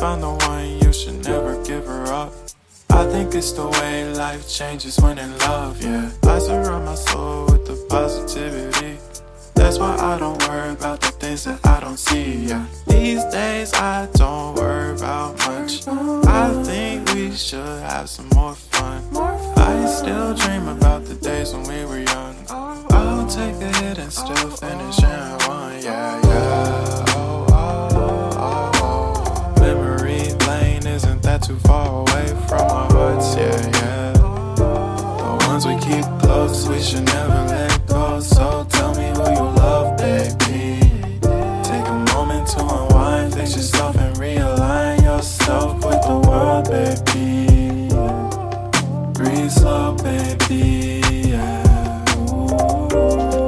found the one, you should never give her up. I think it's the way life changes when in love, yeah. I surround my soul with the positivity. That's why I don't worry about the things that I don't see, yeah. These days I don't worry about much. I think we should have some more fun. I still dream about the days when we were young. I'll take a hit and still finish in one, yeah, yeah. Oh, oh, oh, oh. Memory lane isn't that too far away from our hearts, yeah, yeah. The ones we keep close, we should never let go. So tell me who you love, baby. Take a moment to unwind, fix yourself and realign yourself with the world, baby. Breathe slow, baby, yeah. Ooh.